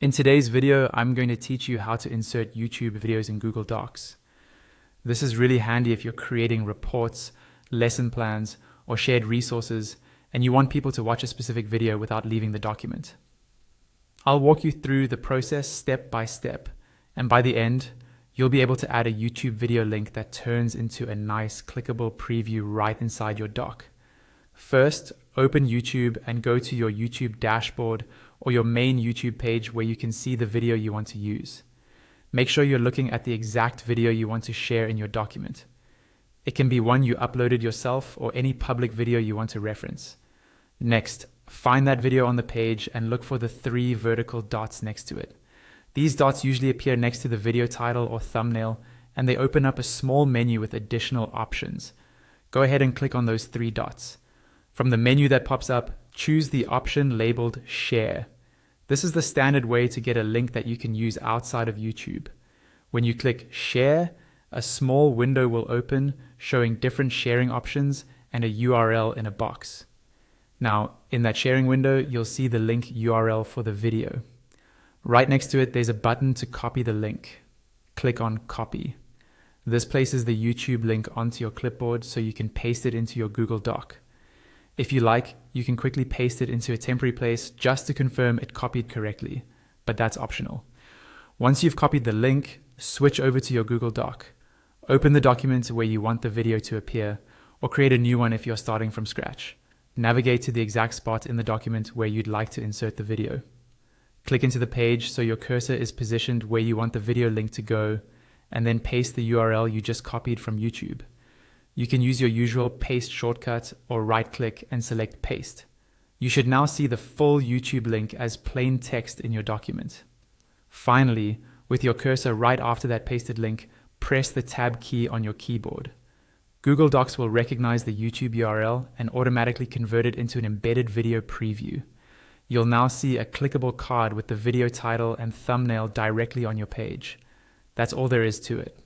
In today's video, I'm going to teach you how to insert YouTube videos in Google Docs. This is really handy if you're creating reports, lesson plans, or shared resources, and you want people to watch a specific video without leaving the document. I'll walk you through the process step by step, and by the end, you'll be able to add a YouTube video link that turns into a nice clickable preview right inside your doc. First, open YouTube and go to your YouTube dashboard or your main YouTube page where you can see the video you want to use. Make sure you're looking at the exact video you want to share in your document. It can be one you uploaded yourself or any public video you want to reference. Next, find that video on the page and look for the 3 vertical dots next to it. These dots usually appear next to the video title or thumbnail, and they open up a small menu with additional options. Go ahead and click on those 3 dots. From the menu that pops up, choose the option labeled Share. This is the standard way to get a link that you can use outside of YouTube. When you click Share, a small window will open showing different sharing options and a URL in a box. Now, in that sharing window, you'll see the link URL for the video. Right next to it, there's a button to copy the link. Click on Copy. This places the YouTube link onto your clipboard so you can paste it into your Google Doc. If you like, you can quickly paste it into a temporary place just to confirm it copied correctly, but that's optional. Once you've copied the link, switch over to your Google Doc. Open the document where you want the video to appear, or create a new one if you're starting from scratch. Navigate to the exact spot in the document where you'd like to insert the video. Click into the page so your cursor is positioned where you want the video link to go, and then paste the URL you just copied from YouTube. You can use your usual paste shortcut or right-click and select Paste. You should now see the full YouTube link as plain text in your document. Finally, with your cursor right after that pasted link, press the Tab key on your keyboard. Google Docs will recognize the YouTube URL and automatically convert it into an embedded video preview. You'll now see a clickable card with the video title and thumbnail directly on your page. That's all there is to it.